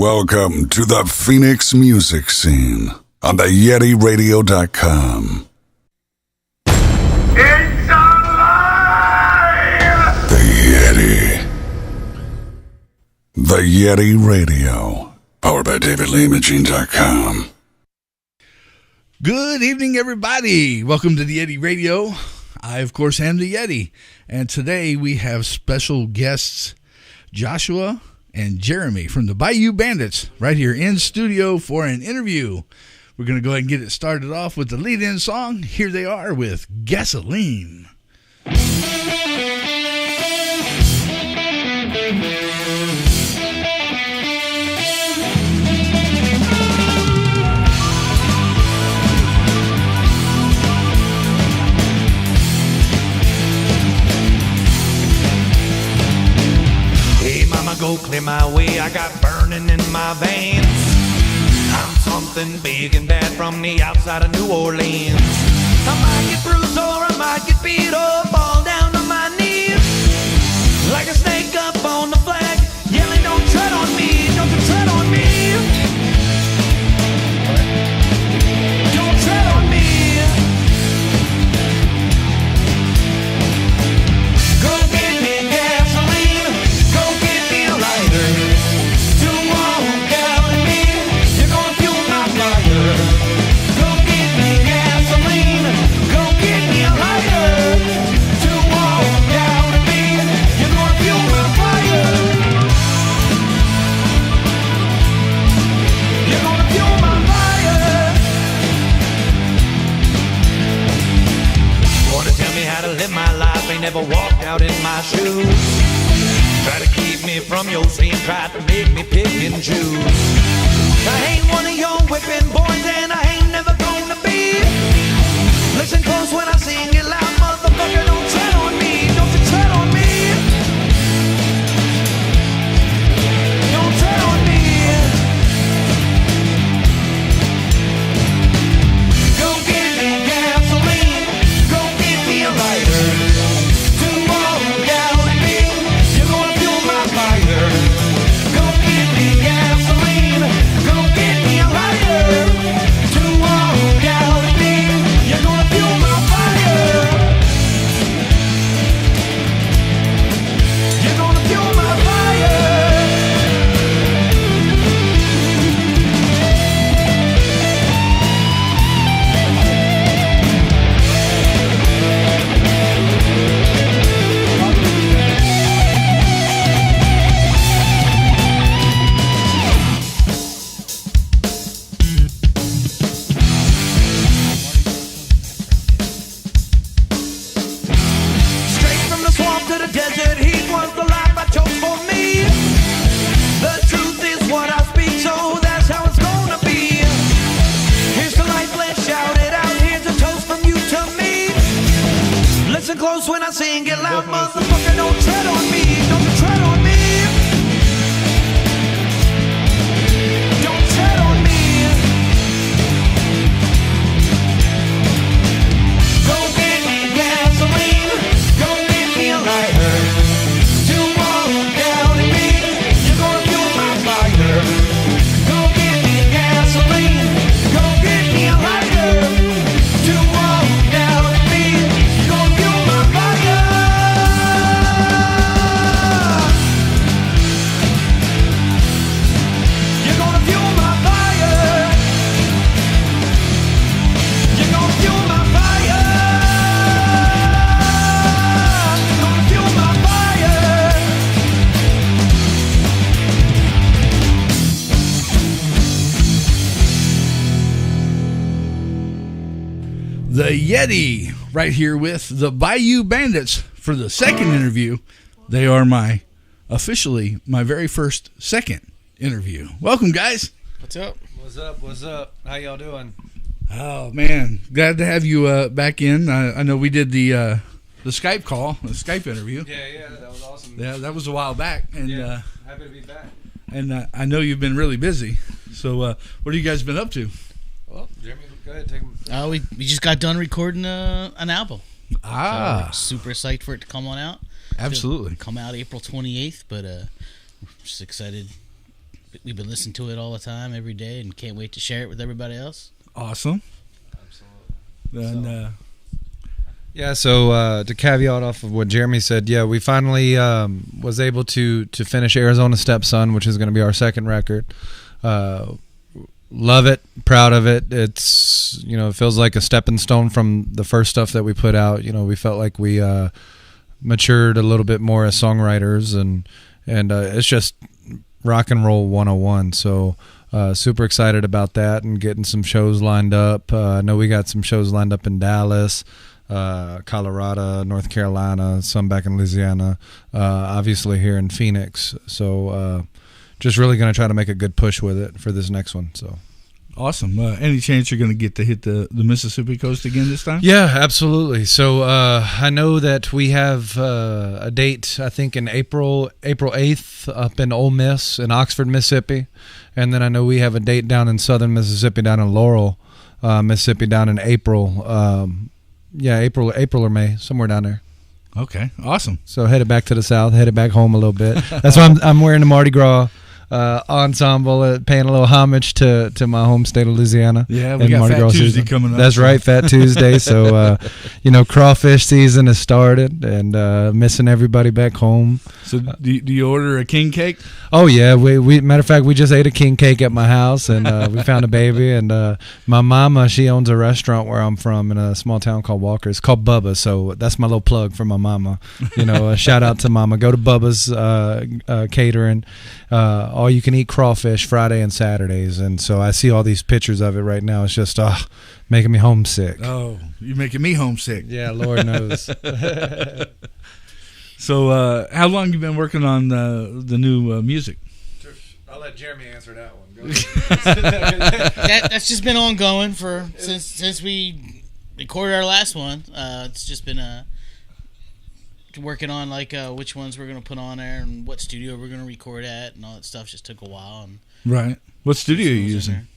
Welcome to the Phoenix music scene on TheYetiRadio.com. It's alive! The Yeti. The Yeti Radio. Powered by DavidLeeImaging.com. Good evening, everybody. Welcome to the Yeti Radio. I, of course, am the Yeti. And today we have special guests, Joshua and Jeremy from the Bayou Bandits, right here in studio for an interview. We're going to go ahead and get it started off with the lead-in song. Here they are with Gasoline. Go clear my way, I got burning in my veins. I'm something big and bad from the outside of New Orleans. I might get bruised or I might get beat or fall down on my knees, like a snake up on the flag, yelling, don't tread on me, don't you tread on me. Don't tread on me. Go get me gasoline, go get me a lighter to walk out in me. You're gonna fuel my fire. Go get me gasoline, go get me a lighter to walk out in me. You're gonna fuel my fire. You're gonna fuel my fire. Wanna tell me how to live my life, ain't never walked out in my shoes. Try to keep me from your scene, try to make me pick and choose. I ain't one of your whipping boys and I ain't never gonna be. Listen close when I sing it loud, motherfucker, don't tread on me, don't you tread on me. Don't tread on me. Go get me gasoline, go get me a lighter to walk out in me. You're gonna fuel my fire. Go get me gasoline, go get me a lighter to walk out in me. You're gonna fuel my fire. You're gonna fuel my fire. Straight from the swamp to the desert, heat was the life I chose for me. The truth is what I speak, so that's how it's gonna be. Here's the life, let's shout it out. Here's a toast from you to me. Listen close when I sing it loud, motherfucker, don't tread on me, don't you tread on me. Don't tread on me. Go get me gasoline, go get me a lighter to walk out in me. You're gonna fuel my fire. Go get me gasoline, go get me a lighter to walk out in me. You're gonna fuel my fire. You're gonna fuel my fire. You're gonna fuel my fire. Gonna fuel my fire. The Yeti, right here with the Bayou Bandits for the second interview. They are officially my very first second interview. Welcome, guys. What's up? What's up? What's up? How y'all doing? Oh, man. Glad to have you back in. I know we did the Skype call, the Skype interview. Yeah, that was awesome. Yeah, that was a while back. And happy to be back. and I know you've been really busy. So what have you guys been up to? Well, Jeremy, go ahead, take him. We just got done recording an album. Ah, So super psyched for it to come on out. absolutely. It'll come out April 28th, but we're just excited we've been listening to it all the time, every day, and can't wait to share it with everybody else. Awesome. Absolutely. And Yeah, so to caveat off of what Jeremy said, yeah, we finally was able to finish Arizona Stepson, which is going to be our second record. Love it, proud of it. It's, it feels like a stepping stone from the first stuff that we put out. We felt like we matured a little bit more as songwriters, and it's just rock and roll 101. So super excited about that and getting some shows lined up. I know we got some shows lined up in Dallas, Colorado, North Carolina, some back in Louisiana, obviously here in Phoenix. So just really going to try to make a good push with it for this next one. So awesome. Any chance you're going to get to hit the Mississippi coast again this time? yeah, absolutely. So I know that we have a date, I think in April 8th up in Ole Miss in Oxford, Mississippi. And then I know we have a date down in southern Mississippi, down in Laurel, Mississippi, down in April. April or May, somewhere down there. Okay, awesome. So headed back to the south, headed back home a little bit. That's why I'm wearing the Mardi Gras ensemble, paying a little homage to my home state of Louisiana. Yeah, we got Fat Tuesday coming up. That's right, Fat Tuesday. So crawfish season has started, and missing everybody back home. So do you order a king cake? Oh yeah, we matter of fact, we just ate a king cake at my house, and we found a baby. And my mama, she owns a restaurant where I'm from in a small town called Walker. It's called Bubba's, so that's my little plug for my mama. Shout out to mama. Go to Bubba's catering. All you can eat crawfish Friday and Saturdays, and so I see all these pictures of it right now. It's just making me homesick. Oh, you're making me homesick. Yeah, Lord knows. So, how long you been working on the new music? I'll let Jeremy answer that one. Go ahead. That's just been ongoing since we recorded our last one. It's just been working on which ones we're gonna put on there and what studio we're gonna record at and all that stuff. Just took a while. And right. What studio are you using?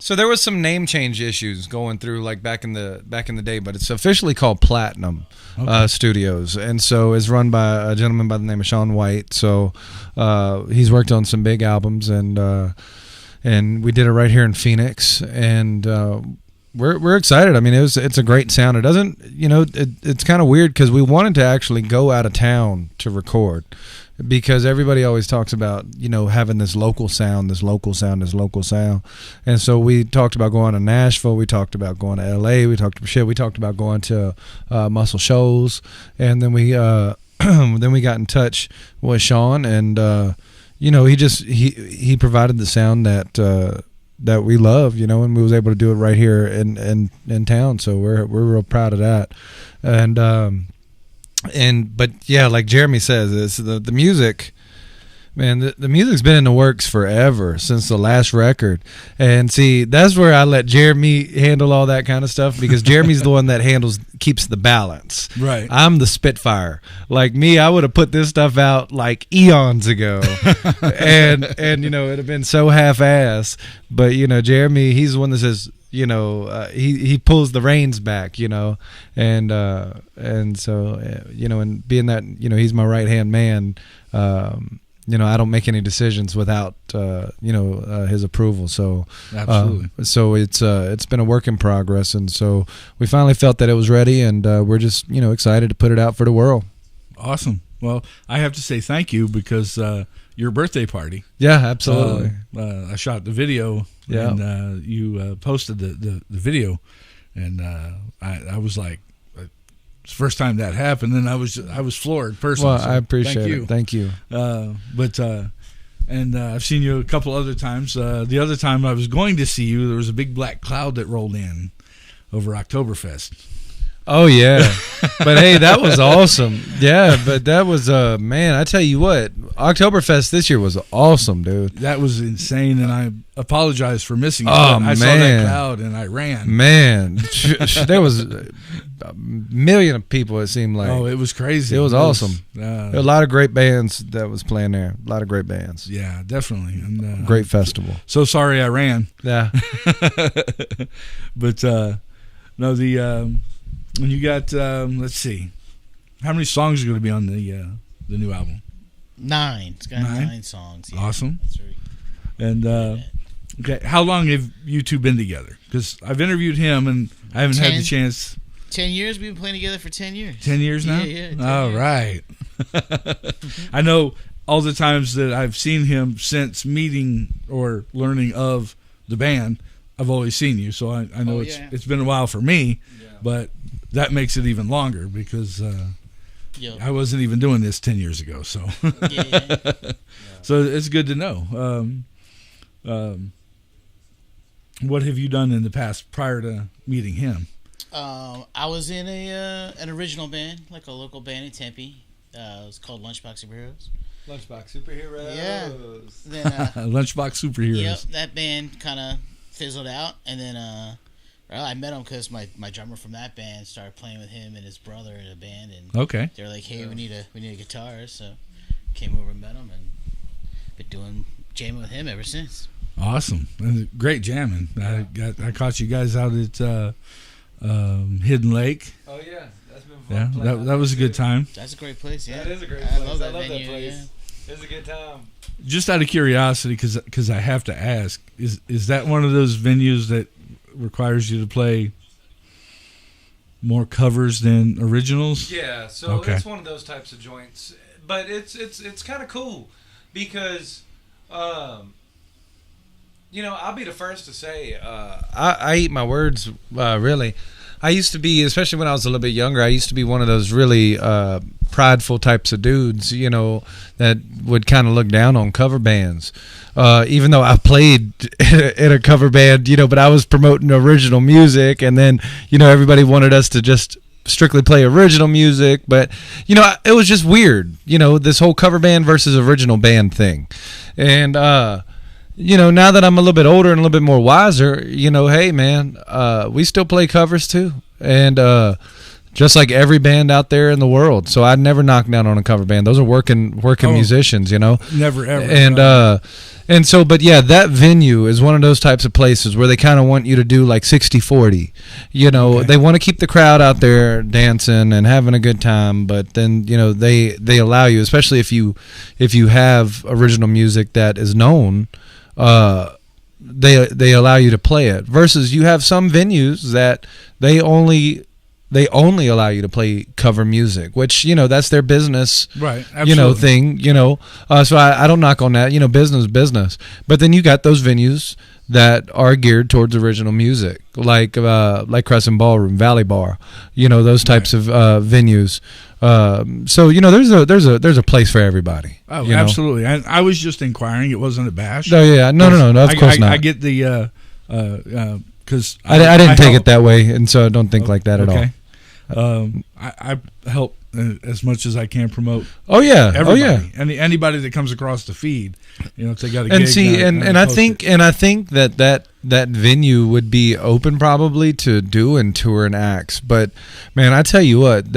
So there was some name change issues going through back in the day, but it's officially called Platinum Studios, and so it's run by a gentleman by the name of Sean White. So he's worked on some big albums, and we did it right here in Phoenix, and we're excited. I mean, it's a great sound. It doesn't, it's kind of weird because we wanted to actually go out of town to record, because everybody always talks about, having this local sound. And so we talked about going to Nashville. We talked about going to LA. We talked about going to Muscle Shoals. And then we got in touch with Sean, and he provided the sound that we love, and we was able to do it right here in town. So we're real proud of that. But yeah, like Jeremy says, it's the music, man. The music's been in the works forever, since the last record. And see, that's where I let Jeremy handle all that kind of stuff, because Jeremy's the one that keeps the balance. Right. I'm the Spitfire. Like me, I would have put this stuff out eons ago, and it'd have been so half-ass. But Jeremy, he's the one that says, he pulls the reins back, and so and being that he's my right hand man, I don't make any decisions without his approval. So absolutely. So it's been a work in progress, and so we finally felt that it was ready, and we're just excited to put it out for the world. Awesome. Well, I have to say thank you, because your birthday party. Yeah, absolutely. I shot the video, and you posted the video, and I was like, it's the first time that happened, and I was floored personally. Well, I appreciate it. Thank you. And I've seen you a couple other times. The other time I was going to see you, there was a big black cloud that rolled in over Oktoberfest. Oh yeah, but hey, that was awesome. Yeah, but that was man, I tell you what, Oktoberfest this year was awesome, dude. That was insane, and I apologize for missing it. Oh, I saw that cloud and I ran. Man, there was a million of people. It seemed like. Oh, it was crazy. It was awesome. There were a lot of great bands that was playing there. A lot of great bands. Yeah, definitely. And, great festival. So sorry I ran. Yeah. But no, when you got let's see, how many songs are going to be on the new album? 9. It's got 9 songs. Yeah. Awesome. That's very And okay, how long have you two been together? Because I've interviewed him and I haven't had the chance. 10 years. We've been playing together for 10 years. 10 years now? Yeah. 10 All years. right. I know all the times that I've seen him since meeting or learning of the band, I've always seen you. So I know it's been a while for me, but that makes it even longer because I wasn't even doing this 10 years ago. So, so it's good to know. What have you done in the past prior to meeting him? I was in an original band, like a local band in Tempe. It was called Lunchbox Superheroes. Lunchbox Superheroes. Yeah. Then, Lunchbox Superheroes. Yep, that band kind of fizzled out, and then I met him because my drummer from that band started playing with him and his brother in a band, and they were like, "Hey, we need a guitar," so came over and met him, and been jamming with him ever since. Awesome, and great jamming. I caught you guys out at Hidden Lake. Oh yeah, that's been fun. Yeah, that was a good time. That's a great place. Yeah, that is a great place. I love that place. Yeah. It's a good time. Just out of curiosity, because I have to ask, is that one of those venues that requires you to play more covers than originals? Yeah, so it's one of those types of joints, but it's kind of cool because, I'll be the first to say I eat my words really. I used to be, especially when I was a little bit younger, I used to be one of those really prideful types of dudes, that would kind of look down on cover bands. Even though I played in a cover band, but I was promoting original music, and then, everybody wanted us to just strictly play original music. But, it was just weird, this whole cover band versus original band thing. And, now that I'm a little bit older and a little bit more wiser, hey, man, we still play covers too. And just like every band out there in the world. So I'd never knock down on a cover band. Those are working musicians, Never, ever. And so, but yeah, that venue is one of those types of places where they kind of want you to do like 60-40. They want to keep the crowd out there dancing and having a good time, but then, they allow you, especially if you have original music that is known, they allow you to play it, versus you have some venues that they only allow you to play cover music, which that's their business, right? Absolutely. Thing. So I don't knock on that. Business. But then you got those venues that are geared towards original music, like Crescent Ballroom, Valley Bar, those types of venues. So there's a place for everybody. Oh, absolutely. I was just inquiring. It wasn't a bash. No, yeah, no. Of course not. I get the because I didn't take it that way, and so I don't think like that at all. I help as much as I can promote. Oh yeah, everybody. Anybody that comes across the feed, if they got a gig. And see, and I think that venue would be open probably to doing touring acts. But man, I tell you what,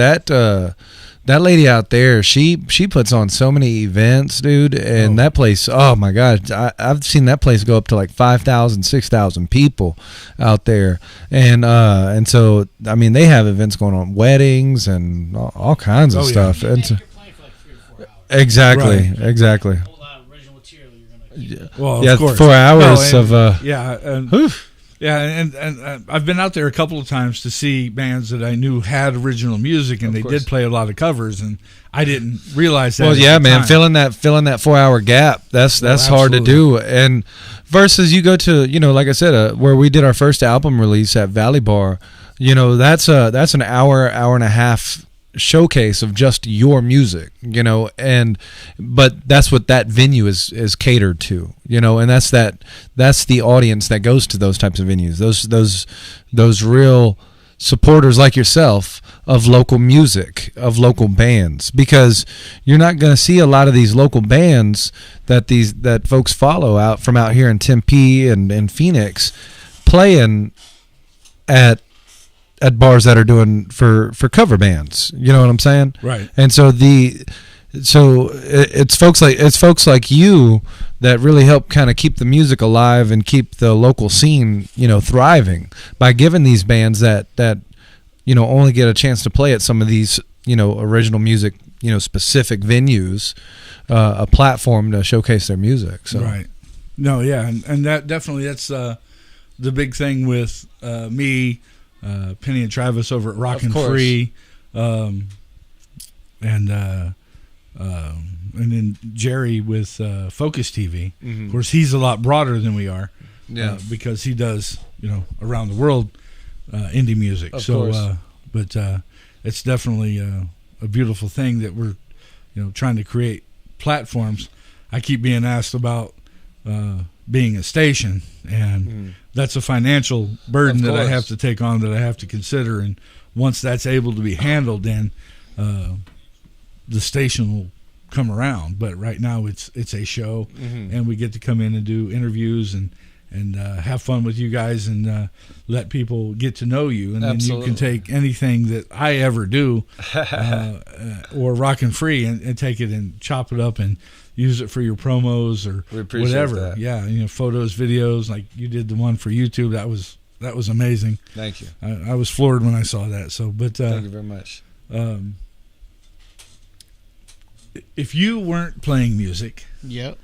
that lady out there, she puts on so many events, dude, and that place, oh my God, I've seen that place go up to like 5,000, 6,000 people out there, and so I mean they have events going on, weddings and all kinds of stuff. Yeah. And so, you're playing for like 3 or 4 hours. Exactly. A whole lot of original material you're gonna. Well, of course. 4 hours of Yeah, and I've been out there a couple of times to see bands that I knew had original music, and they did play a lot of covers, and I didn't realize that. Well, yeah, man, filling that 4-hour gap, that's hard to do. And versus you go to, like I said, where we did our first album release at Valley Bar, that's an hour and a half showcase of just your music, but that's what that venue is catered to, and that's the audience that goes to those types of venues, those real supporters like yourself of local music, of local bands, because you're not going to see a lot of these local bands that folks follow out here in Tempe and Phoenix playing at bars that are doing for cover bands, you know what I'm saying? Right. And so it's folks like you that really help kind of keep the music alive and keep the local scene, thriving by giving these bands that only get a chance to play at some of these original music, specific venues, a platform to showcase their music. So right. No, yeah, and that definitely that's the big thing with me, Penny and Travis over at Rockin' Free, and then Jerry with Focus TV. Of course, he's a lot broader than we are, because he does around the world indie music. Of course. But it's definitely a beautiful thing that we're trying to create platforms. I keep being asked about being a station, and that's a financial burden that I have to take on, that I have to consider. And once that's able to be handled, then the station will come around. But right now it's a show, and we get to come in and do interviews and have fun with you guys, and let people get to know you. And then you can take anything that I ever do or Rockin' Free and take it and chop it up and use it for your promos or whatever. That. Yeah, photos, videos, like you did the one for YouTube. That was amazing. Thank you. I was floored when I saw that. So, but thank you very much. If you weren't playing music, yep,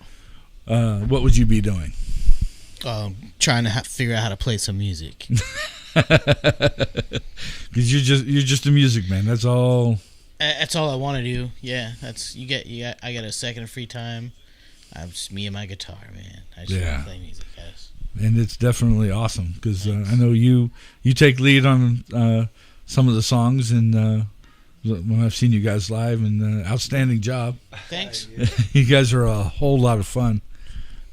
what would you be doing? Trying to figure out how to play some music. Because you're just a music man. That's all. That's all I want to do. Yeah, I got a second of free time. I'm just me and my guitar, man. I just want to play music, guys. And it's definitely awesome because I know you take lead on some of the songs, and when I've seen you guys live, and outstanding job. Thanks. You guys are a whole lot of fun,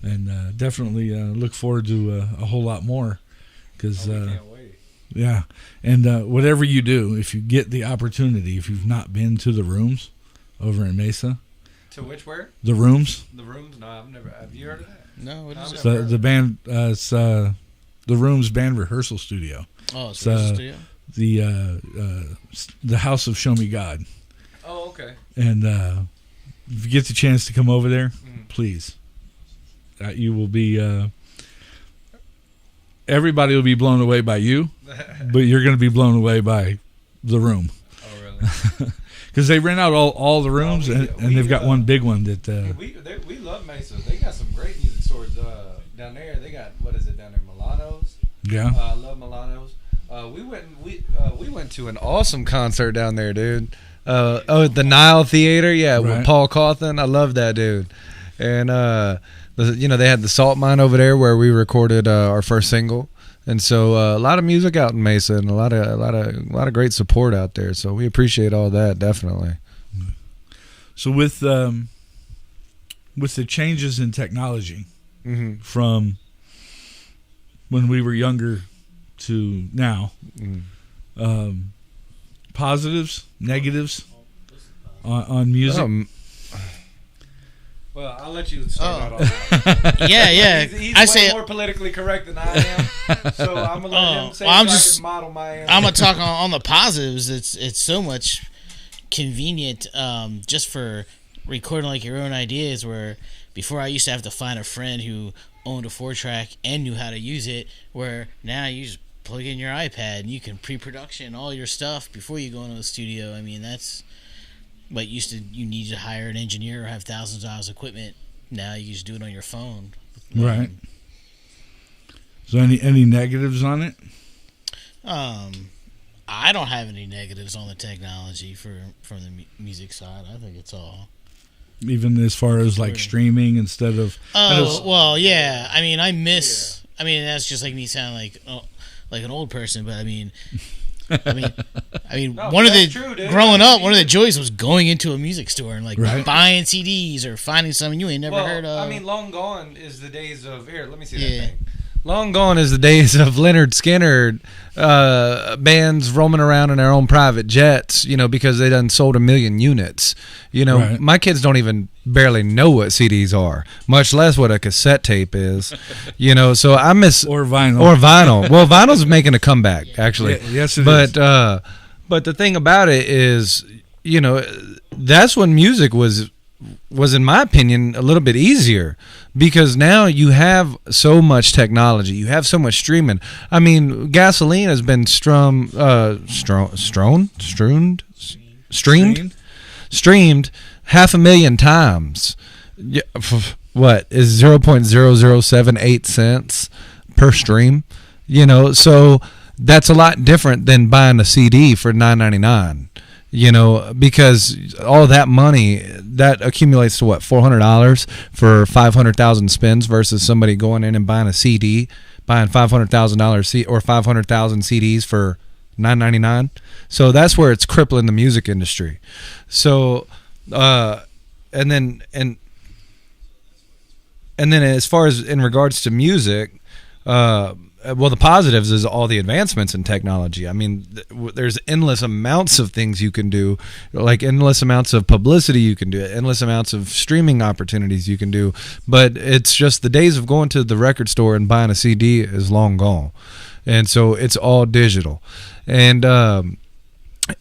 and definitely look forward to a whole lot more. Because can't wait. Yeah, and whatever you do, if you get the opportunity, if you've not been to the Rooms over in Mesa. To which where? The Rooms. The Rooms? No, I've never. Have you heard of that? No, what is it? The band. It's the Rooms band rehearsal studio. Oh, it's a rehearsal studio. The House of Show Me God. Oh, okay. And if you get the chance to come over there, please. You will be. Everybody will be blown away by you, but you're going to be blown away by the Room. Oh, really? Because they rent out all the rooms, and they've got one big one that. We love Mesa. They got some great music stores down there. They got, what is it down there? Milano's. Yeah. I love Milano's. We went to an awesome concert down there, dude. The Nile Theater, right. With Paul Cawthon. I love that dude. And they had the salt mine over there where we recorded our first single, and so a lot of music out in Mesa, and a lot of great support out there. So we appreciate all that, definitely. So with the changes in technology from when we were younger to now, positives, negatives on music. Well, I'll let you start out on that. Yeah. He's way more politically correct than I am, so I'm gonna let him say so I can model my answer. I'm gonna talk on the positives. It's so much convenient just for recording like your own ideas. Where before I used to have to find a friend who owned a 4-track and knew how to use it. Where now you just plug in your iPad and you can pre-production all your stuff before you go into the studio. I mean that's. But you need to hire an engineer or have thousands of dollars of equipment. Now you just do it on your phone. Right. So any negatives on it? I don't have any negatives on the technology from the music side. I think it's all. Even as far as like streaming instead of. Well, yeah. I mean, I miss. Yeah. I mean, that's just like me sounding like an old person, but I mean. No, one of the joys was going into a music store and buying CDs or finding something you ain't never heard of. I mean, long gone is the days of let me see that thing. Long gone is the days of Leonard Skinner bands roaming around in their own private jets, because they done sold 1 million units. Right. My kids don't even barely know what CDs are, much less what a cassette tape is. So I miss or vinyl. Well, vinyl's making a comeback actually. Yeah, yes, it is. But the thing about it is, that's when music was in my opinion a little bit easier, because now you have so much technology, you have so much streaming. I mean, gasoline has been strewn Streamed 500,000 times. Yeah, what is 0.0078 cents per stream? You know, so that's a lot different than buying a CD for $9.99. You know, because all that money that accumulates to what, $400 for 500,000 spins versus somebody going in and buying a CD, buying $500,000 or 500,000 CDs for $9.99. So that's where it's crippling the music industry. So, and then as far as in regards to music, well, the positives is all the advancements in technology. I mean, there's endless amounts of things you can do, like endless amounts of publicity you can do, endless amounts of streaming opportunities you can do. But it's just the days of going to the record store and buying a CD is long gone. And so it's all digital. And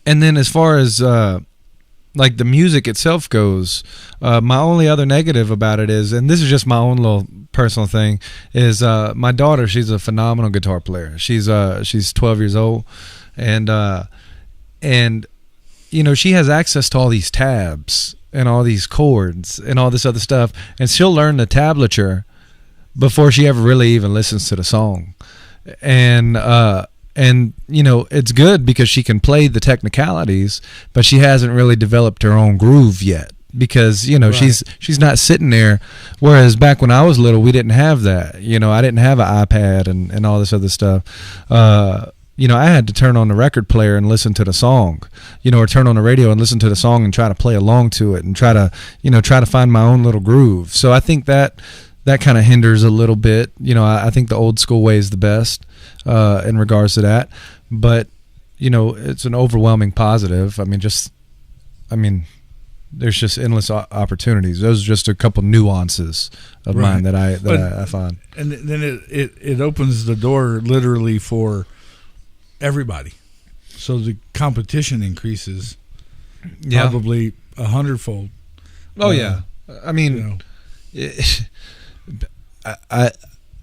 then as far as like the music itself goes, my only other negative about it is, and this is just my own little personal thing, is my daughter. She's a phenomenal guitar player. She's 12 years old, and you know, she has access to all these tabs and all these chords and all this other stuff, and she'll learn the tablature before she ever really even listens to the song. And you know, it's good because she can play the technicalities, but she hasn't really developed her own groove yet, because, you know, right, she's not sitting there. Whereas back when I was little, we didn't have that. You know, I didn't have an iPad and all this other stuff. You know, I had to turn on the record player and listen to the song, you know, or turn on the radio and listen to the song and try to play along to it and try to find my own little groove. So I think that kind of hinders a little bit. You know, I think the old school way is the best in regards to that. But, you know, it's an overwhelming positive. I mean, there's just endless opportunities. Those are just a couple nuances of mine that I find. And then it opens the door literally for everybody. So the competition increases probably 100-fold. Oh, yeah. I mean, you know,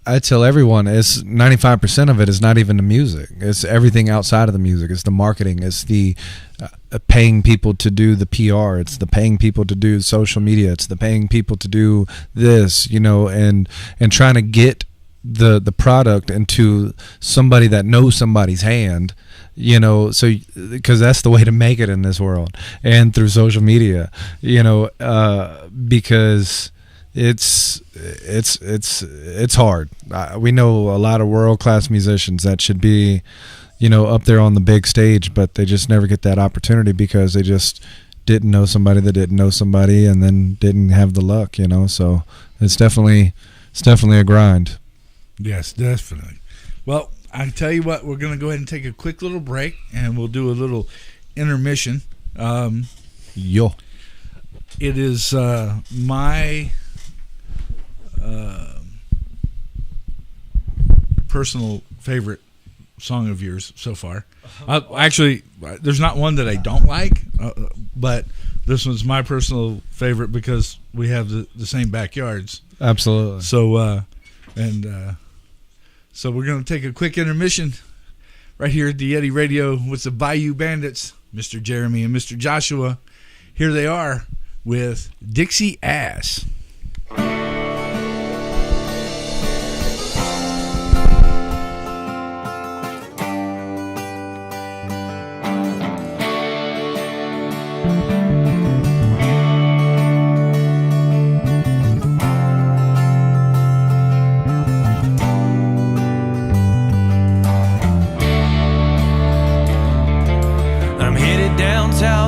I tell everyone, it's 95% of it is not even the music. It's everything outside of the music. It's the marketing. It's the paying people to do the PR. It's the paying people to do social media. It's the paying people to do this, you know, and trying to get the product into somebody that knows somebody's hand, you know, so because that's the way to make it in this world, and through social media, you know, because it's hard. We know a lot of world-class musicians that should be, you know, up there on the big stage, but they just never get that opportunity because they just didn't know somebody that didn't know somebody, and then didn't have the luck, you know. So it's definitely a grind. Yes, definitely. Well, I tell you what, we're going to go ahead and take a quick little break, and we'll do a little intermission. Yo. It is my personal favorite song of yours so far. Actually, there's not one that I don't like, but this one's my personal favorite because we have the same backyards. Absolutely. So, so we're going to take a quick intermission right here at the TheYeti Radio with the Bayou Bandits, Mr. Jeremy and Mr. Joshua. Here they are with Dixie Ass.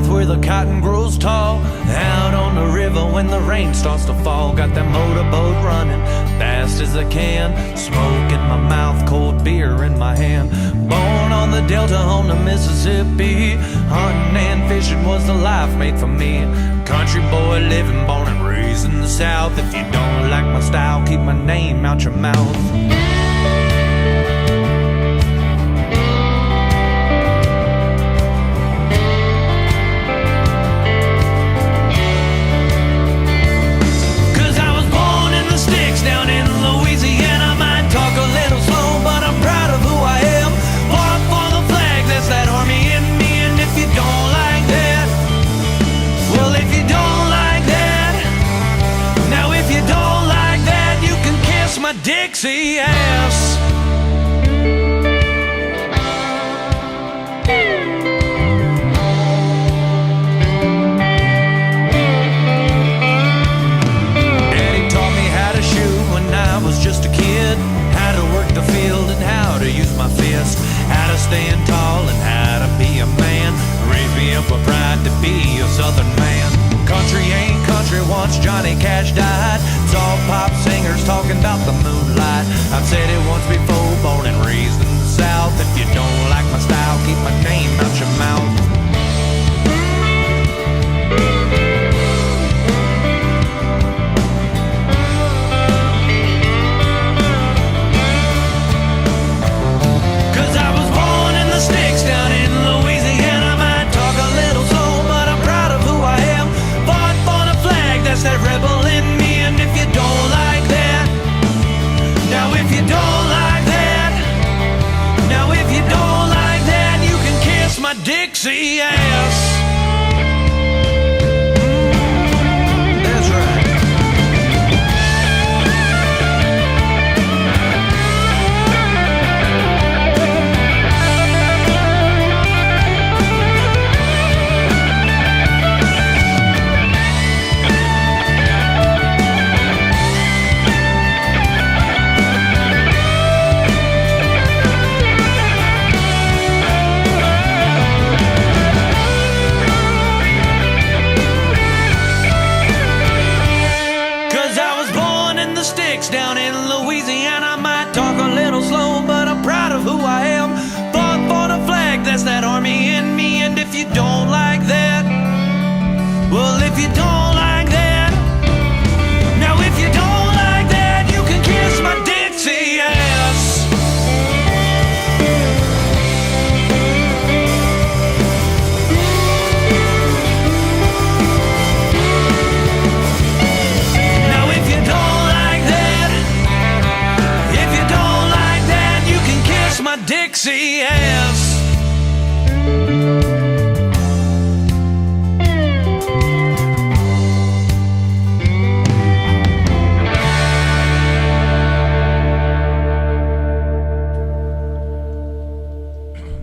Where the cotton grows tall, out on the river when the rain starts to fall. Got that motorboat running fast as I can, smoke in my mouth, cold beer in my hand. Born on the Delta on the Mississippi, hunting and fishing was the life made for me. Country boy living, born and raised in the South. If you don't like my style, keep my name out your mouth. Down in Louisiana, might talk a little slow, but I'm proud of who I am. Fought for the flag, that's that army in me, and if you don't like that, Southern man. Country ain't country once Johnny Cash died. Soft pop singers talking about the moonlight. I've said it once before, born and raised in the South. If you don't like my style, keep my name out your mouth. Cause I was born in the sticks down in Louisiana. I might talk a little slow, but I'm proud of who I am. Fought for the flag, that's that rebel in me. And if you don't like that, now if you don't like that, now if you don't like that, you can kiss my Dixie ass. That's right. Down in Louisiana, I might talk a little slow, but I'm proud of who I am. Fought for the flag, that's that army in me. And if you don't like that, well, if you don't like that, now if you don't like that, you can kiss my Dixie ass. Now if you don't my Dixie ass.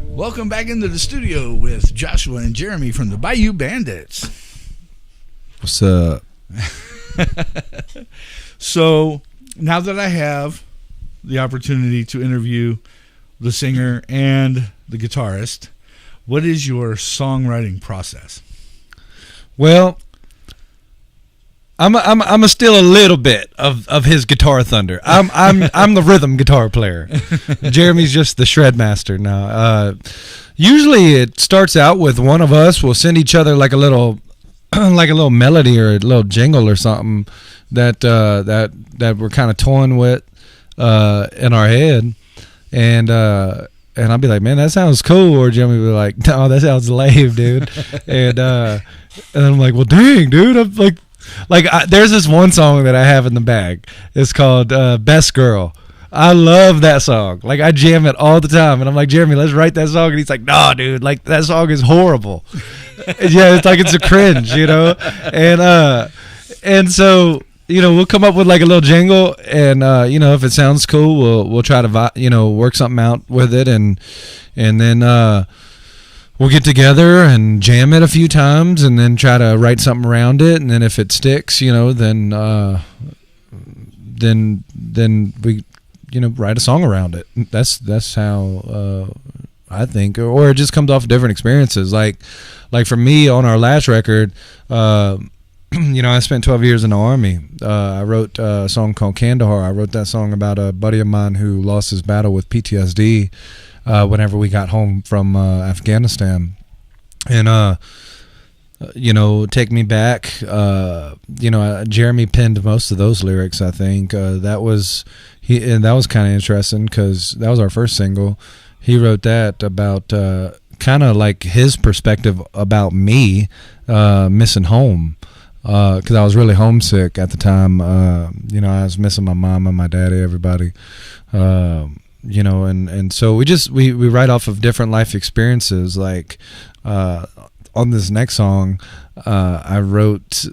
Welcome back into the studio with Joshua and Jeremy from the Bayou Bandits. What's up? So now that I have the opportunity to interview the singer and the guitarist, what is your songwriting process? Well, I'm a steal a little bit of his guitar thunder. I'm the rhythm guitar player. Jeremy's just the shred master now. Usually it starts out with one of us will send each other like a little melody or a little jingle or something that we're kind of toying with in our head, and I'll be like, man, that sounds cool, or Jeremy will be like, no, that sounds lame, dude. and I'm like, well, dang, dude, I'm there's this one song that I have in the bag. It's called Best Girl. I love that song. Like, I jam it all the time, and I'm like, Jeremy, let's write that song. And he's like, nah, dude, like, that song is horrible. Yeah, it's like it's a cringe, you know. And so, you know, we'll come up with like a little jingle, and you know, if it sounds cool, we'll try to work something out with it, and then we'll get together and jam it a few times, and then try to write something around it, and then if it sticks, you know, then we, you know, write a song around it. That's how I think, or it just comes off of different experiences. Like for me on our last record, you know, I spent 12 years in the Army. I wrote a song called Kandahar. I wrote that song about a buddy of mine who lost his battle with PTSD whenever we got home from Afghanistan. And, you know, Take Me Back, you know, Jeremy penned most of those lyrics, I think. That was kind of interesting because that was our first single. He wrote that about kind of like his perspective about me missing home. Because I was really homesick at the time. You know, I was missing my mom and my daddy, everybody. You know, and so we write off of different life experiences. Like on this next song, I wrote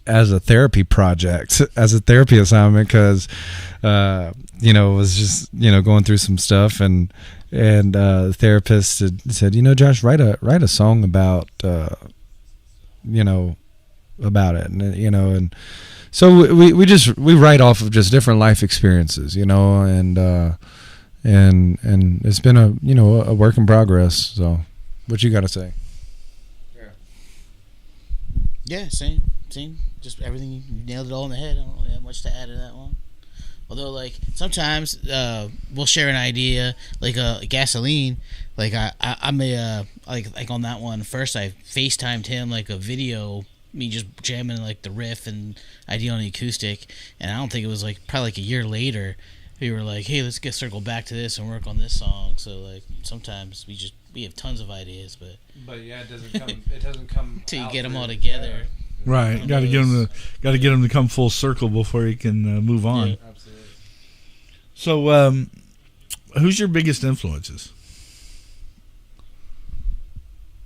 as a therapy project, as a therapy assignment, because you know, was just, you know, going through some stuff, and the therapist had said, you know, Josh, write a song about you know, about it, and you know, and so we write off of just different life experiences, you know, and it's been a, you know, a work in progress. So what you got to say? Yeah, same. Just everything, you nailed it all in the head. I don't really have much to add to that one. Although, like, sometimes we'll share an idea, like gasoline. Like I may like on that one first, I FaceTimed him like a video, me just jamming like the riff and idea on the acoustic, and I don't think it was like probably like a year later, we were like, hey, let's circle back to this and work on this song. So like sometimes we have tons of ideas, but yeah, it doesn't come till you get them all together. Right, got to get them to come full circle before you can move on. Yeah. Absolutely. So, who's your biggest influences?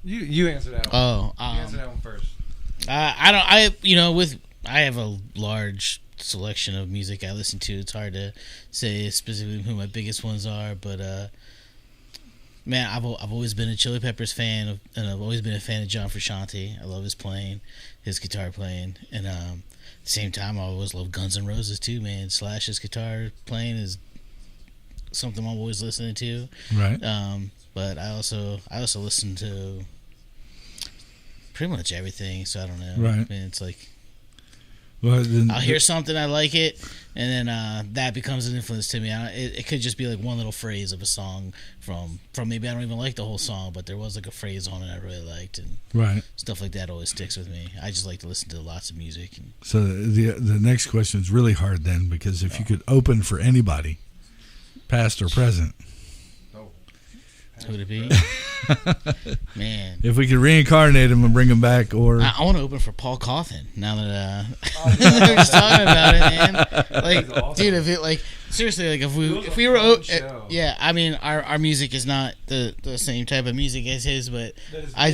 You answer that one. Oh, you answer that one first. I have a large selection of music I listen to. It's hard to say specifically who my biggest ones are, but man, I've always been a Chili Peppers fan, and I've always been a fan of John Frusciante. I love his playing, his guitar playing, and at the same time, I always love Guns N' Roses too, man. Slash's guitar playing is something I'm always listening to. Right. But I also listen to pretty much everything, so I don't know. Right. I mean, it's like, well, then, I'll hear something, I like it, and then that becomes an influence to me. It could just be like one little phrase of a song from maybe I don't even like the whole song, but there was like a phrase on it I really liked, and right. stuff like that always sticks with me. I just like to listen to lots of music. So the next question is really hard then, because if you could open for anybody, past or present, who would it be? Man, if we could reincarnate him and bring him back, or I want to open for Paul Coffin. Now that we're just talking about it, man. Like, awesome. Dude, if it like seriously, like if we were, yeah, I mean, our music is not the same type of music as his, but I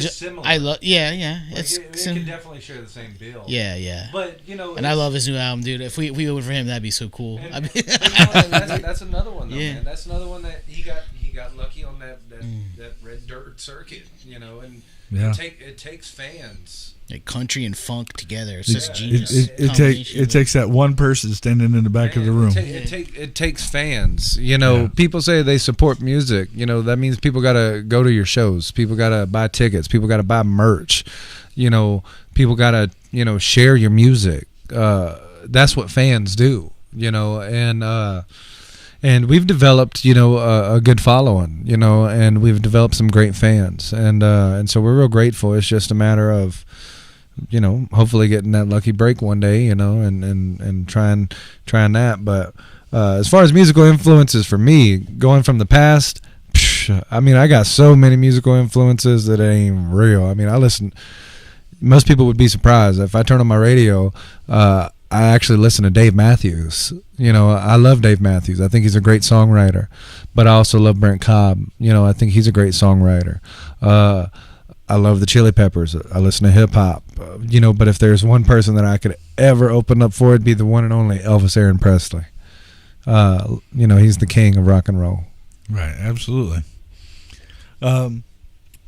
love, yeah, like it can definitely share the same bill. Yeah. But and I love his new album, dude. If we open for him, that'd be so cool. That's another one, though, yeah. Man. That's another one that he got lucky on that red dirt circuit, and yeah. It takes fans. Like country and funk together. It's just genius. It takes that one person standing in the back of the room. It takes fans. People say they support music. That means people got to go to your shows. People got to buy tickets. People got to buy merch. People got to, share your music. That's what fans do, and we've developed, a good following, and we've developed some great fans. And so we're real grateful. It's just a matter of, hopefully getting that lucky break one day, and trying that. But as far as musical influences for me, going from the past, I got so many musical influences that it ain't real. I listen. Most people would be surprised if I turn on my radio. I actually listen to Dave Matthews. I love Dave Matthews. I think he's a great songwriter. But I also love Brent Cobb. I think he's a great songwriter. I love the Chili Peppers. I listen to hip hop. But if there's one person that I could ever open up for, it'd be the one and only Elvis Aaron Presley. He's the king of rock and roll. Right, absolutely.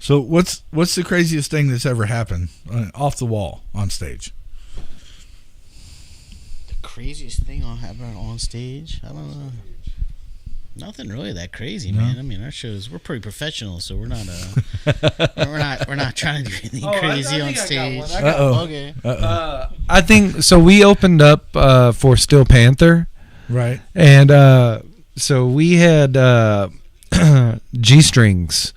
So what's the craziest thing that's ever happened off the wall on stage? Craziest thing happening on stage? I don't know. Nothing really that crazy, man. I mean, our shows, we're pretty professional, so we're not we're not trying to do anything crazy on stage. Okay. I think so. We opened up for Steel Panther, right? And so we had G strings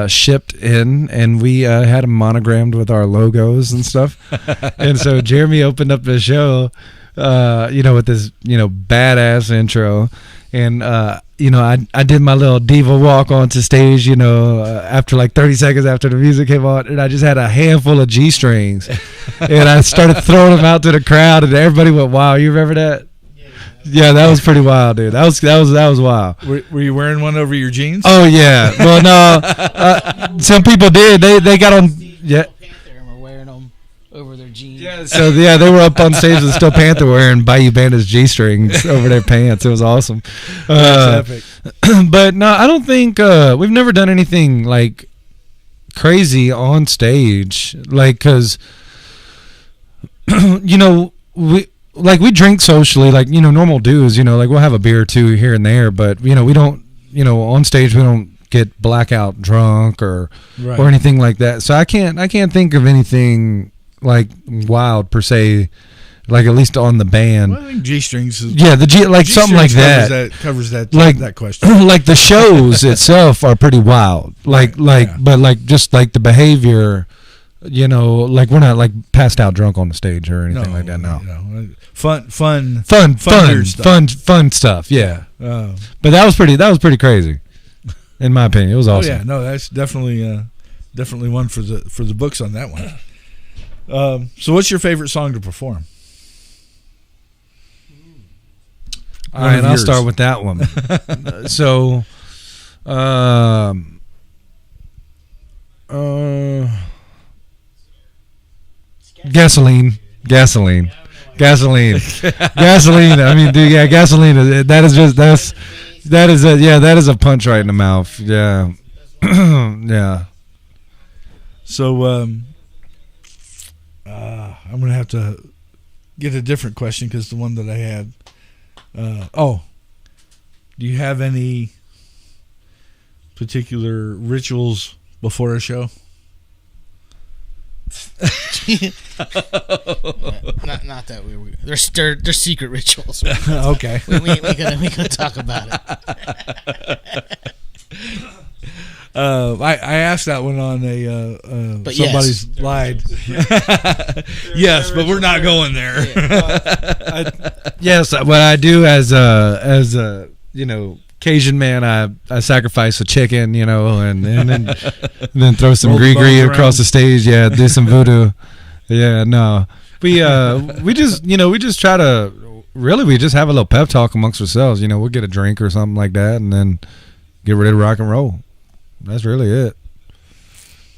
shipped in, and we had them monogrammed with our logos and stuff. And so Jeremy opened up the show, with this, badass intro. And, I did my little diva walk onto stage, after like 30 seconds after the music came on, and I just had a handful of G strings, and I started throwing them out to the crowd, and everybody went, "Wow, you remember that?" Yeah, that was pretty wild, dude. That was wild. Were you wearing one over your jeans? Oh yeah. Well, no. Some people did. They got on. Yeah. Were wearing them over their jeans. Yeah. So they were up on stage with Steel Panther wearing Bayou Bandits G-strings over their pants. It was awesome. That's epic. But no, I don't think we've never done anything like crazy on stage, like because we drink socially, like, normal dudes, like we'll have a beer or two here and there, but, we don't, on stage, we don't get blackout drunk or anything like that. So I can't think of anything wild per se, like at least on the band. Well, I think G strings. The G, like something like that covers that that question. Like the shows itself are pretty wild. But just like the behavior, like we're not like passed out drunk on the stage or anything like that. No. Fun stuff. Yeah. But that was pretty crazy, in my opinion. It was awesome. Oh yeah, no, that's definitely one for the books on that one. So what's your favorite song to perform? All right, I'll start with that one. So, Gasoline. I mean, dude, yeah, gasoline. That is a punch right in the mouth. Yeah, yeah. So, I'm gonna have to get a different question because the one that I had. Do you have any particular rituals before a show? Not that we. They're secret rituals. Okay. we gonna talk about it. I asked that one on somebody's slide. Yes, but we're not going there. Yes, what I do as a Cajun man, I sacrifice a chicken, and then throw some gree across the stage. Yeah, do some voodoo. Yeah, no, we just try to we just have a little pep talk amongst ourselves. We'll get a drink or something like that, and then get ready to rock and roll. That's really it.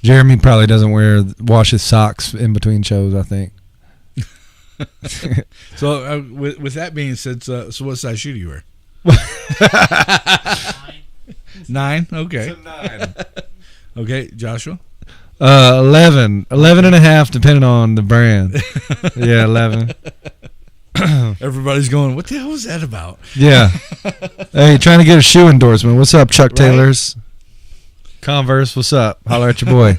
Jeremy probably doesn't wash his socks in between shows, I think. So with that being said, so what size shoe do you wear? 9. Okay. 9. Okay, Joshua. 11 and a half, depending on the brand. Yeah, 11. Everybody's going, what the hell was that about? Yeah. Hey, trying to get a shoe endorsement. What's up, Chuck Taylors? Converse, what's up? Holler at your boy.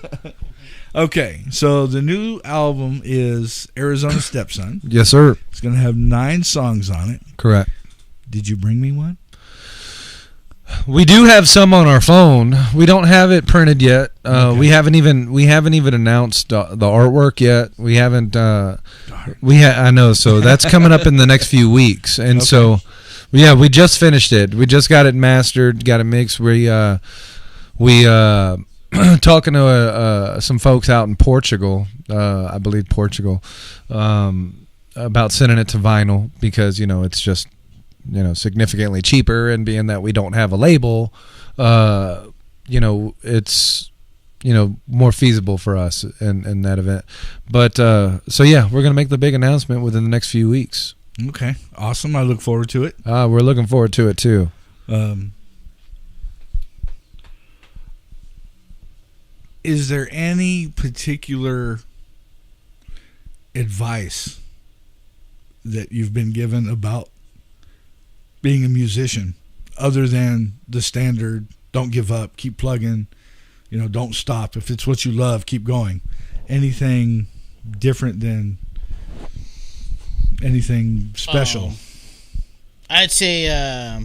Okay, so the new album is Arizona Stepson. Yes, sir. It's going to have 9 songs on it. Correct. Did you bring me one? We do have some on our phone. We don't have it printed yet. Okay. We haven't even announced the artwork yet. We haven't. I know. So that's coming up in the next few weeks, and so we just finished it. We just got it mastered, got it mixed. We talking to some folks out in Portugal, I believe Portugal, about sending it to vinyl because it's just significantly cheaper, and being that we don't have a label, it's more feasible for us in that event. But so yeah, we're gonna make the big announcement within the next few weeks. Okay, awesome. I look forward to it. We're looking forward to it too. Is there any particular advice that you've been given about being a musician other than the standard, don't give up, keep plugging, don't stop? If it's what you love, keep going. Anything different than anything special? I'd say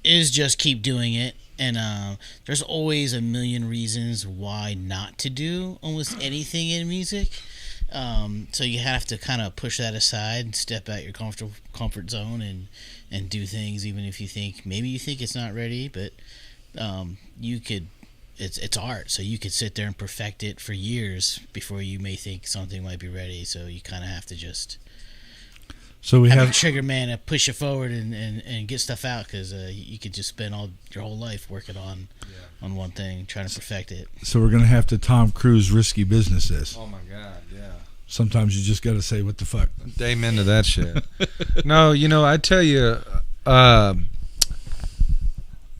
is just keep doing it. And there's always a million reasons why not to do almost anything in music. So you have to kind of push that aside and step out your comfort zone and do things even if you think it's not ready, but you could. It's art, so you could sit there and perfect it for years before you may think something might be ready. So you kind of have to just. So we have a trigger man to push you forward and get stuff out, because you could just spend your whole life working on one thing, trying to perfect it. So we're gonna have to Tom Cruise risky business this. Oh my God, yeah. Sometimes you just gotta say what the fuck. Amen to that shit. No, I tell you,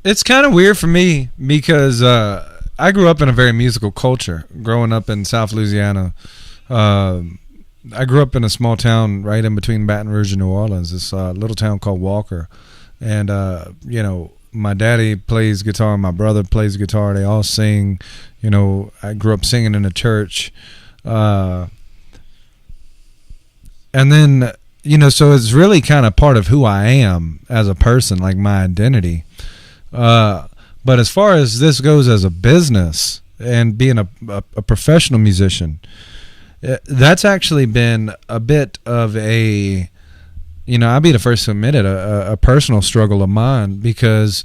it's kind of weird for me because I grew up in a very musical culture. Growing up in South Louisiana. I grew up in a small town right in between Baton Rouge and New Orleans, this little town called Walker. And, my daddy plays guitar, my brother plays guitar. They all sing. You know, I grew up singing in a church. And then, you know, so it's really kind of part of who I am as a person, like my identity. But as far as this goes as a business and being a professional musician, that's actually been a bit of a, you know, I'll be the first to admit it, a personal struggle of mine, because,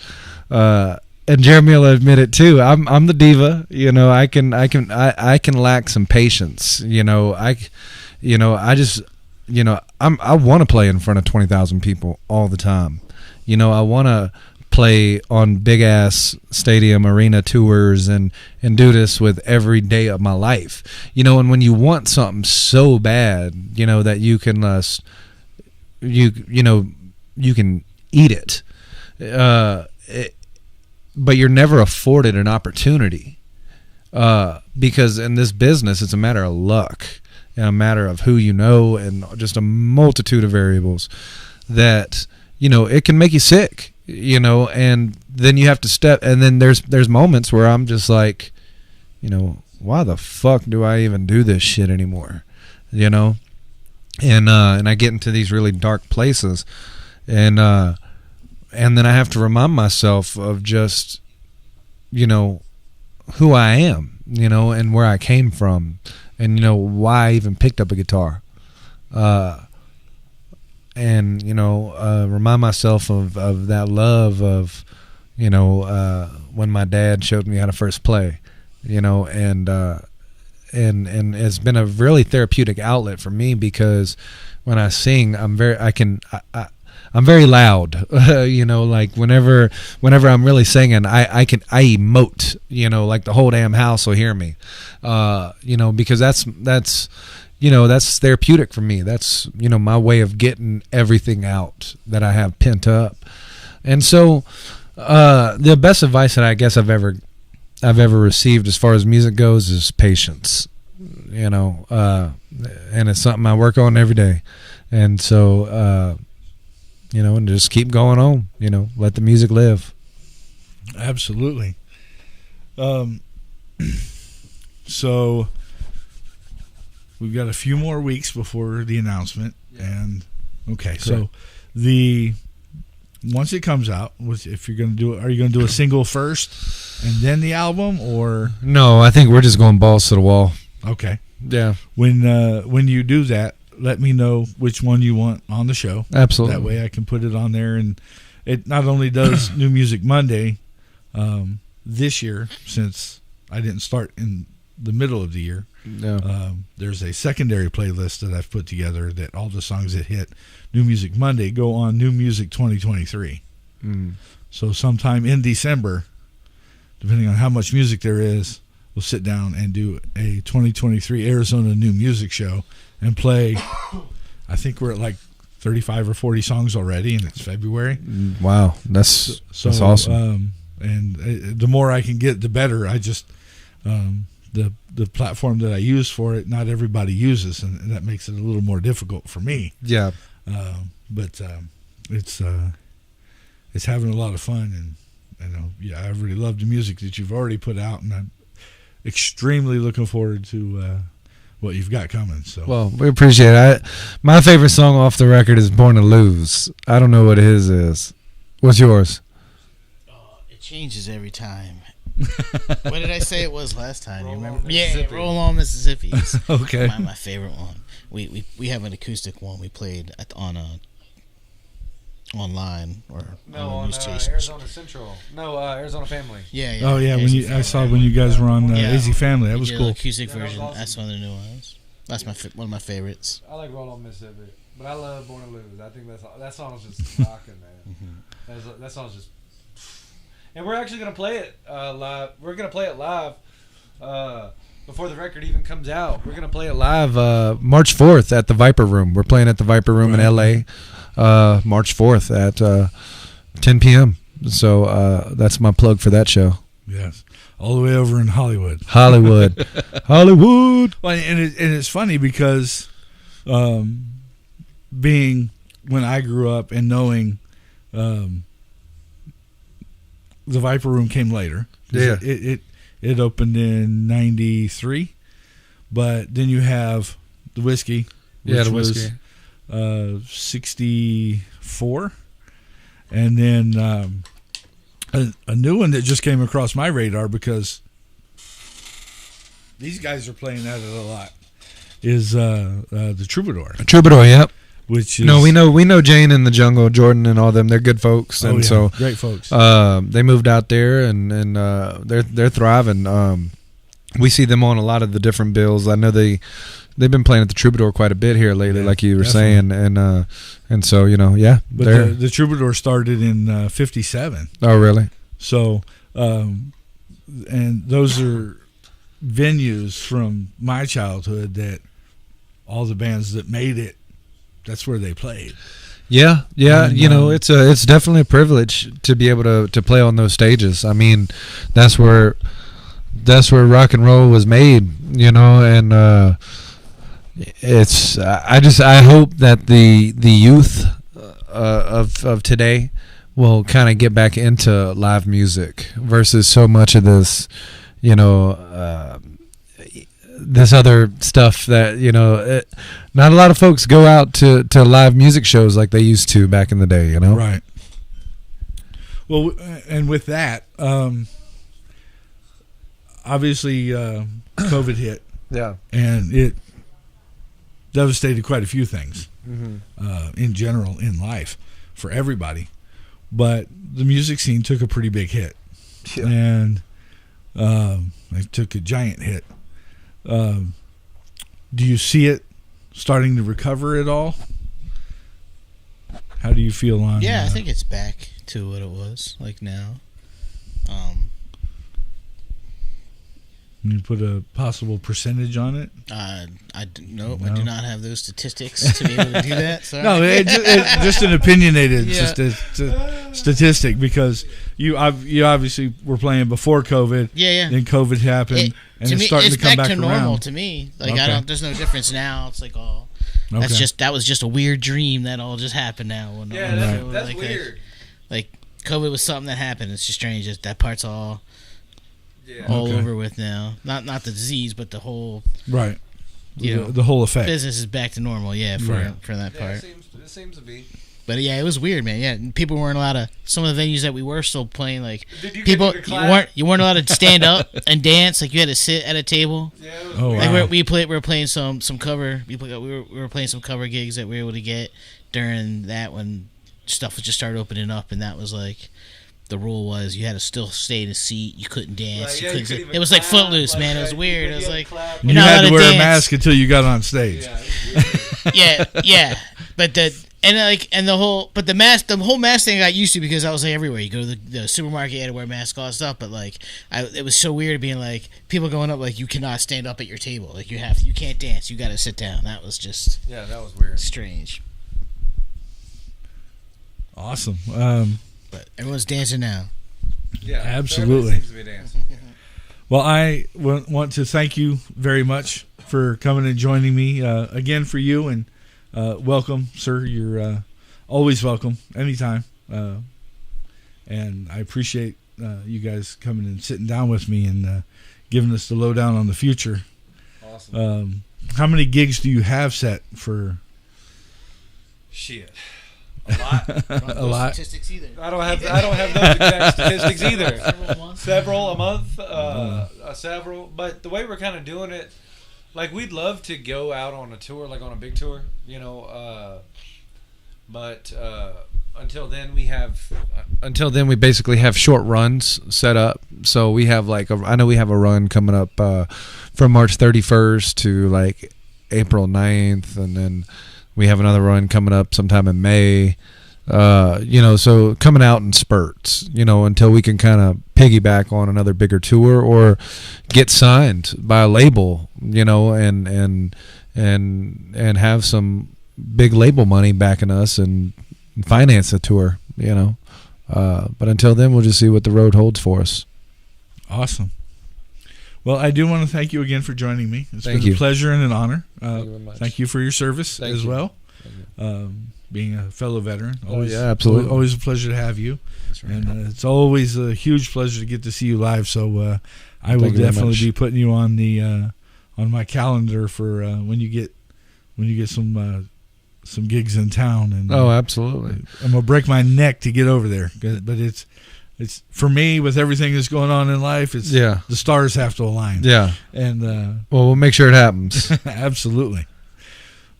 and Jeremy will admit it too. I'm the diva, you know. I can lack some patience, you know. I just, you know, I want to play in front of 20,000 people all the time, you know. I want to play on big ass stadium arena tours and do this with every day of my life, you know. And when you want something so bad, you know, that you can you know, you can eat it, but you're never afforded an opportunity, because in this business it's a matter of luck and a matter of who you know and just a multitude of variables that, you know, it can make you sick, you know. And then you have to step, and then there's moments where I'm just like, you know, why the fuck do I even do this shit anymore, you know? And I get into these really dark places, and then I have to remind myself of just, you know, who I am, you know, and where I came from, and, you know, why I even picked up a guitar, and, you know, remind myself of that love of, you know, when my dad showed me how to first play, you know. And it's been a really therapeutic outlet for me, because when I sing, I'm very loud, you know. Like whenever I'm really singing, I emote, you know, like the whole damn house will hear me, you know, because that's you know, that's therapeutic for me. That's, you know, my way of getting everything out that I have pent up. And so the best advice that I guess I've ever received as far as music goes is patience, you know, and it's something I work on every day. And so, you know, and just keep going on, you know, let the music live. Absolutely. So we've got a few more weeks before the announcement. Yeah. And okay. Correct. So once it comes out, if you're going to do it, are you going to do a single first and then the album, or no? I think we're just going balls to the wall. Okay. Yeah. When you do that, let me know which one you want on the show. Absolutely. That way I can put it on there, and it not only does New Music Monday this year, since I didn't start in the middle of the year. No. There's a secondary playlist that I've put together that all the songs that hit New Music Monday go on New Music 2023. Mm. So sometime in December, depending on how much music there is, we'll sit down and do a 2023 Arizona New Music show and play. I think we're at like 35 or 40 songs already, and it's February. Wow, that's awesome. And the more I can get, the better. I just the platform that I use for it, not everybody uses, and that makes it a little more difficult for me. Yeah. But it's having a lot of fun, and I really love the music that you've already put out, and I'm extremely looking forward to what you've got coming. So, well, we appreciate it. My favorite song off the record is "Born to Lose." I don't know what his is. What's yours? It changes every time. What did I say it was last time? You remember? Yeah, "Roll On Mississippi." Okay. My favorite one. We have an acoustic one we played online or on Arizona Central. Arizona Family. Yeah. Oh yeah, I saw when you guys were on Easy Family. That was cool. Acoustic version. That's one of the new ones. That's one of my favorites. I like "Roll On Mississippi," but I love "Born to Lose." I think that song's just rocking, man. Mm-hmm. That song's just. And we're actually gonna play it live. We're gonna play it live before the record even comes out. We're gonna play it live March 4th at the Viper Room. We're playing at the Viper Room in LA, March 4th at 10 p.m. So that's my plug for that show. Yes, all the way over in Hollywood. Hollywood. Well, and it's funny because being when I grew up and knowing the Viper Room came later. Yeah. It opened in 93, but then you have the Whiskey, which the Whiskey was 64, and then a new one that just came across my radar because these guys are playing at it a lot is the Troubadour. Troubadour, yep. Which is, we know Jane in the Jungle, Jordan and all them. They're good folks, and so great folks. They moved out there, and they're thriving. We see them on a lot of the different bills. I know they've been playing at the Troubadour quite a bit here lately, like you were saying, and so But the Troubadour started in 57. Oh, really? So, and those are venues from my childhood that all the bands that made it, that's where they played. Yeah, and, it's definitely a privilege to be able to play on those stages. I mean, that's where rock and roll was made, and I hope that the youth of today will kind of get back into live music versus so much of this, this other stuff that not a lot of folks go out to live music shows like they used to back in the day, Right. Well, and with that, obviously COVID hit, and it devastated quite a few things in general in life for everybody, but the music scene took a pretty big hit, and it took a giant hit. Do you see it starting to recover at all? How do you feel on? Yeah, I think it's back to what it was like now. Can you put a possible percentage on it? I do not have those statistics to be able to do that. Sorry. No, it's just an opinionated statistic because you obviously were playing before COVID. Yeah. Then COVID happened, and it's starting to come back to normal around. To me. Like there's no difference now. It's like that was just a weird dream that all just happened now. That's like weird. Like COVID was something that happened. It's just strange. That part's all over with now. Not the disease, but the whole the whole effect. Business is back to normal. For that part. It seems to be. But it was weird, man. Yeah, and people weren't allowed to. Some of the venues that we were still playing, like you weren't allowed to stand up and dance. Like you had to sit at a table. Yeah. Like we were playing some cover. We were playing some cover gigs that we were able to get during that when stuff just started opening up, and that was like. The rule was you had to still stay in a seat. You couldn't dance. It was like Footloose, man. It was weird. It was like you had to wear a mask until you got on stage. Yeah. But the whole mask thing I got used to because I was like everywhere. You go to the supermarket, you had to wear a mask, all that stuff. But like, it was so weird being like people going up like you cannot stand up at your table. Like you can't dance. You got to sit down. That was just that was weird, strange. Awesome. But everyone's dancing now. Yeah, absolutely. Seems to be dancing. Well, I want to thank you very much for coming and joining me again for you, and welcome, sir. You're always welcome anytime, and I appreciate you guys coming and sitting down with me and giving us the lowdown on the future. Awesome. How many gigs do you have set for? Shit. A lot. A lot. Statistics either. I don't have those exact statistics either. Several a month, several. But the way we're kind of doing it, like we'd love to go out on a tour, like on a big tour, but until then we basically have short runs set up. So we have I know we have a run coming up from March 31st to like April 9th, and then. We have another run coming up sometime in May, so coming out in spurts, until we can kind of piggyback on another bigger tour or get signed by a label, and have some big label money backing us and finance a tour, But until then, we'll just see what the road holds for us. Awesome. Well, I do want to thank you again for joining me. It's been a pleasure and an honor. Thank you for your service as well. being a fellow veteran. Always, absolutely. Always a pleasure to have you. That's right. And it's always a huge pleasure to get to see you live. So I will definitely be putting you on the on my calendar for when you get some gigs in town. And absolutely. I'm gonna break my neck to get over there, but it's for me, with everything that's going on in life, it's the stars have to align. Yeah. And we'll make sure it happens. Absolutely.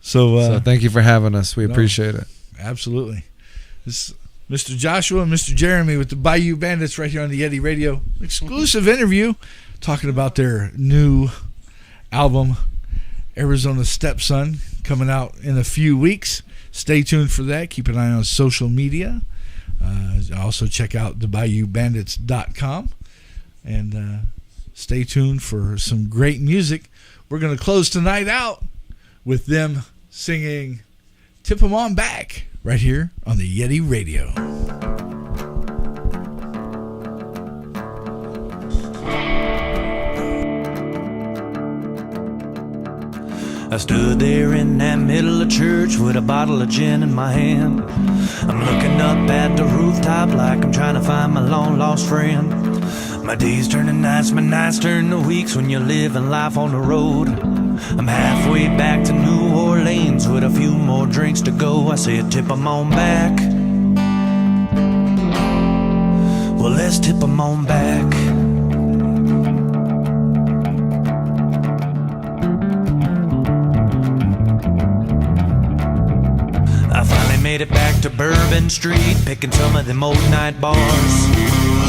So thank you for having us. We appreciate it. Absolutely. This is Mr. Joshua and Mr. Jeremy with the Bayou Bandits right here on the Yeti Radio. Exclusive interview talking about their new album, Arizona Stepson, coming out in a few weeks. Stay tuned for that. Keep an eye on social media. Also check out thebayoubandits.com and stay tuned for some great music. We're going to close tonight out with them singing Tip 'Em On Back right here on the Yeti Radio. I stood there in that middle of church with a bottle of gin in my hand. I'm looking up at the rooftop like I'm trying to find my long lost friend. My days turn to nights, my nights turn to weeks when you're living life on the road. I'm halfway back to New Orleans with a few more drinks to go. I said, tip 'em on back. Well, let's tip 'em on back. I finally made it back to Bourbon Street, picking some of them old night bars,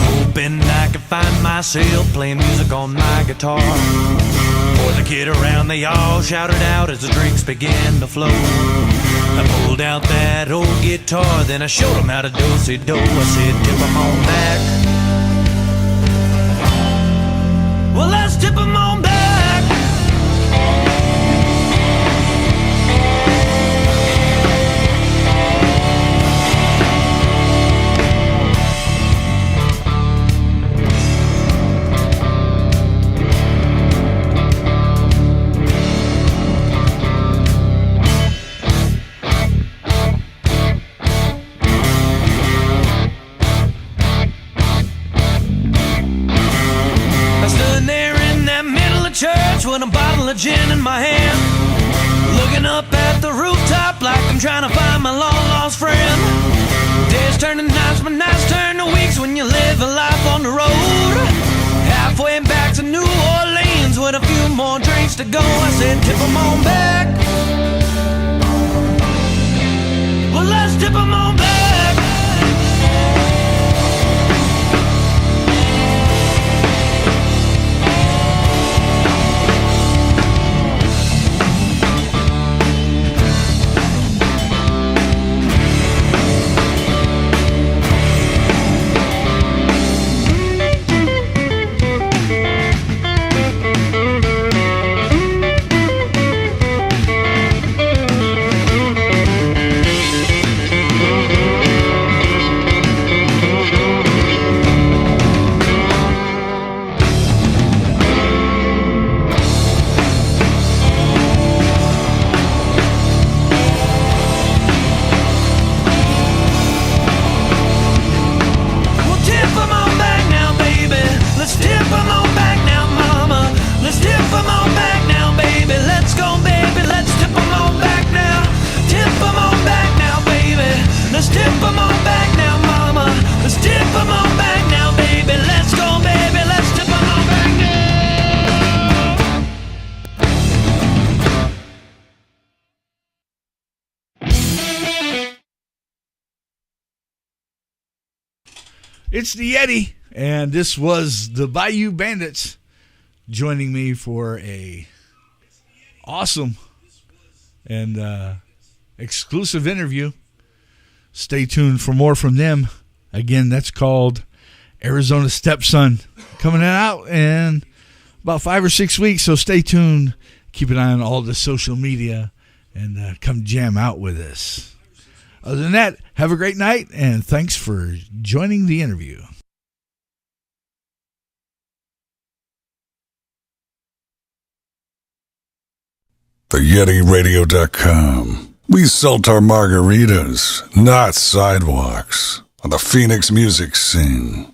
hoping I could find myself playing music on my guitar. For the kid around, they all shouted out as the drinks began to flow. I pulled out that old guitar, then I showed them how to do-si-do. I said, tip 'em on back. Well, let's tip 'em on back. With a bottle of gin in my hand, looking up at the rooftop like I'm trying to find my long lost friend. Days turn to nights, but nights turn to weeks when you live a life on the road. Halfway back to New Orleans with a few more drinks to go. I said, tip 'em on back. Well, let's tip 'em on back. It's the Yeti, and this was the Bayou Bandits joining me for a awesome and exclusive interview. Stay tuned for more from them. Again, that's called Arizona Stepson, coming out in about 5 or 6 weeks, so stay tuned. Keep an eye on all the social media and come jam out with us. Other than that, have a great night, and thanks for joining the interview. TheYetiRadio.com We sold our margaritas, not sidewalks, on the Phoenix music scene.